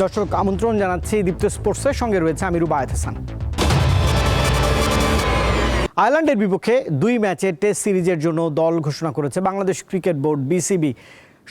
দর্শক আমন্ত্রণ জানাচ্ছি দীপ্ত স্পোর্টসের সঙ্গে রয়েছে আমি রুবায়েত হাসান। আয়ারল্যান্ডের বিপক্ষে 2 ম্যাচের টেস্ট সিরিজের জন্য দল ঘোষণা করেছে বাংলাদেশ ক্রিকেট বোর্ড বিসিবি।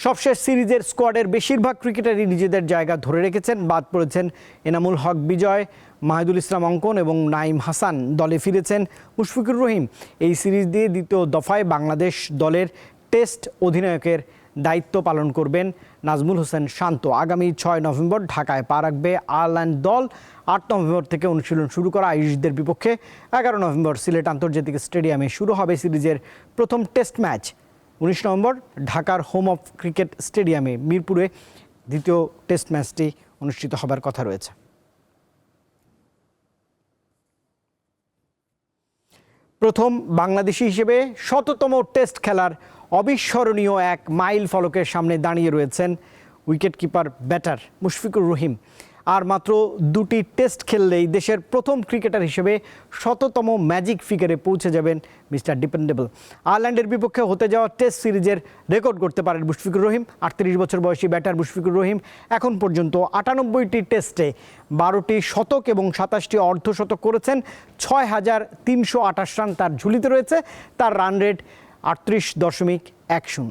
সবশেষ সিরিজের স্কোয়াডের বেশিরভাগ ক্রিকেটারই নিজেদের জায়গা ধরে রেখেছেন। বাদ পড়েছেন এনামুল হক বিজয়, মাহিদুল ইসলাম অঙ্কন এবং নাইম হাসান। দলে ফিরেছেন মুশফিকুর রহিম। এই সিরিজ দিয়ে দ্বিতীয় দফায় বাংলাদেশ দলের টেস্ট অধিনায়কের দায়িত্ব পালন করবেন নাজমুল হোসেন শান্ত। আগামী 6 নভেম্বর ঢাকায় পা রাখবে আয়ারল্যান্ড দল। 8 নভেম্বর থেকে অনুশীলন শুরু করা আইরিশদের বিপক্ষে 11 নভেম্বর সিলেট আন্তর্জাতিক স্টেডিয়ামে শুরু হবে সিরিজের প্রথম টেস্ট ম্যাচ। 19 নভেম্বর ঢাকার হোম অফ ক্রিকেট স্টেডিয়ামে মিরপুরে দ্বিতীয় টেস্ট ম্যাচটি অনুষ্ঠিত হবার কথা রয়েছে। প্রথম বাংলাদেশি হিসেবে 100তম টেস্ট খেলার অবিস্মরণীয় এক মাইল ফলকের সামনে দাঁড়িয়ে রয়েছেন উইকেটকিপার ব্যাটার মুশফিকুর রহিম। আর মাত্র 2টি টেস্ট খেললেই দেশের প্রথম ক্রিকেটার হিসেবে 100তম ম্যাজিক ফিগারে পৌঁছে যাবেন মিস্টার ডিপেন্ডেবল। আয়ারল্যান্ডের বিপক্ষে হতে যাওয়া টেস্ট সিরিজের রেকর্ড করতে পারেন মুশফিকুর রহিম। 38 বছর বয়সী ব্যাটার মুশফিকুর রহিম এখন পর্যন্ত 98টি টেস্টে 12টি শতক এবং 27টি অর্ধশতক করেছেন। 6,328 রান তার ঝুলিতে রয়েছে। তার রান রেট 38.10।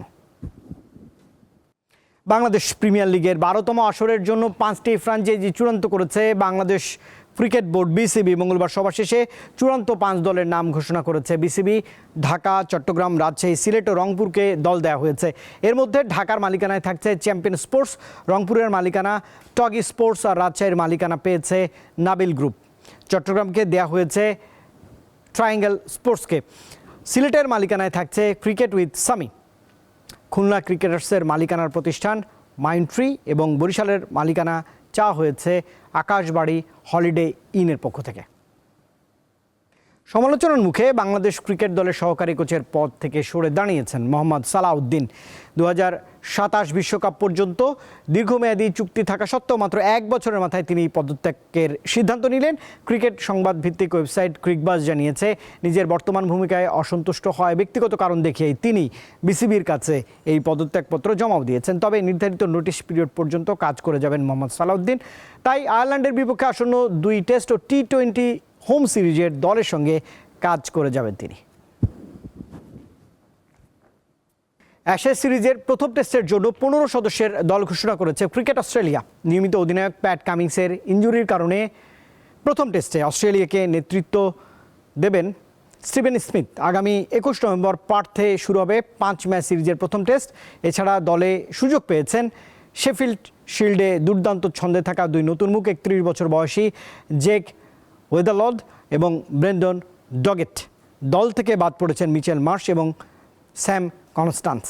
বাংলাদেশ প্রিমিয়ার লিগের 12তম আসরের জন্য 5টি ফ্র্যাঞ্চাইজি চূড়ান্ত করেছে বাংলাদেশ ক্রিকেট বোর্ড বিসিবি। মঙ্গলবার সভা শেষে চূড়ান্ত 5 দলের নাম ঘোষণা করেছে বিসিবি। ঢাকা, চট্টগ্রাম, রাজশাহী, সিলেট ও রংপুরকে দল দেওয়া হয়েছে। এর মধ্যে ঢাকার মালিকানায় থাকছে চ্যাম্পিয়ন স্পোর্টস, রংপুরের মালিকানা টগি স্পোর্টস আর রাজশাহীর মালিকানা পেয়েছে নাবিল গ্রুপ। চট্টগ্রামকে দেওয়া হয়েছে ট্রায়াঙ্গেল স্পোর্টসকে। সিলেটের মালিকানায় থাকছে ক্রিকেট উইথ সামি। খুলনা ক্রিকেটার্সের মালিকানার প্রতিষ্ঠান মাইন্ডট্রি এবং বরিশালের মালিকানা চাওয়া হয়েছে আকাশবাড়ি হলিডে ইনের পক্ষ থেকে। সমালোচনার মুখে বাংলাদেশ ক্রিকেট দলের সহকারী কোচের পদ থেকে সরে দাঁড়িয়েছেন মোহাম্মদ সালাউদ্দিন। 2027 বিশ্বকাপ পর্যন্ত দীর্ঘমেয়াদী চুক্তি থাকা সত্ত্বেও মাত্র 1 বছরের মাথায় তিনি পদত্যাগের সিদ্ধান্ত নিলেন। ক্রিকেট সংবাদ ভিত্তিক ওয়েবসাইট ক্রিকবাজ জানিয়েছে, নিজের বর্তমান ভূমিকায় অসন্তুষ্ট হয় ব্যক্তিগত কারণ দেখিয়ে তিনি বিসিবির কাছে এই পদত্যাগপত্র জমাও দিয়েছেন। তবে নির্ধারিত নোটিশ পিরিয়ড পর্যন্ত কাজ করে যাবেন মোহাম্মদ সালাউদ্দিন। তাই আয়ারল্যান্ডের বিপক্ষে আসন্ন 2 টেস্ট ও T20 হোম সিরিজের দলের সঙ্গে কাজ করে যাবেন তিনি। অ্যাশেজ সিরিজের প্রথম টেস্টের জন্য 15 সদস্যের দল ঘোষণা করেছে ক্রিকেট অস্ট্রেলিয়া। নিয়মিত অধিনায়ক প্যাট কামিন্সের ইনজুরির কারণে প্রথম টেস্টে অস্ট্রেলিয়াকে নেতৃত্ব দেবেন স্টিভেন স্মিথ। আগামী 21 নভেম্বর পার্থে শুরু হবে 5 ম্যাচ সিরিজের প্রথম টেস্ট। এছাড়া দলে সুযোগ পেয়েছেন শেফিল্ড শিল্ডে দুর্দান্ত ছন্দে থাকা 2 নতুন মুখ 31 বছর বয়সী জেক ওয়েদারলড এবং ব্রেন্ডন ডগেট। দল থেকে বাদ পড়েছেন মিচেল মার্শ এবং স্যাম কনস্টান্স।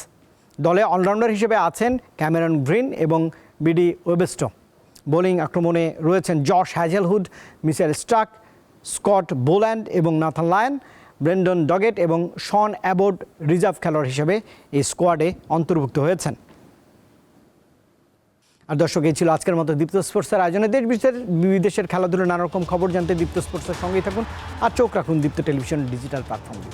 দলে অলরাউন্ডার হিসেবে আছেন ক্যামেরন গ্রিন এবং বিডি ওয়েবেস্টো। বোলিং আক্রমণে রয়েছেন Josh Hazlewood, Mitchell Starc, Scott Boland এবং নাথান লায়ন। ব্রেন্ডন ডগেট এবং শন অ্যাবোড রিজার্ভ খেলোয়াড় হিসেবে এই স্কোয়াডে অন্তর্ভুক্ত হয়েছেন। আর দর্শক, এই ছিল আজকের মতো দীপ্ত স্পোর্টসের আয়োজনে। দেশ বিদেশের খেলাধুলার নানা রকম খবর জানতে দীপ্ত স্পোর্টসের সঙ্গেই থাকুন আর চোখ রাখুন দীপ্ত টেলিভিশন ডিজিটাল প্ল্যাটফর্মে।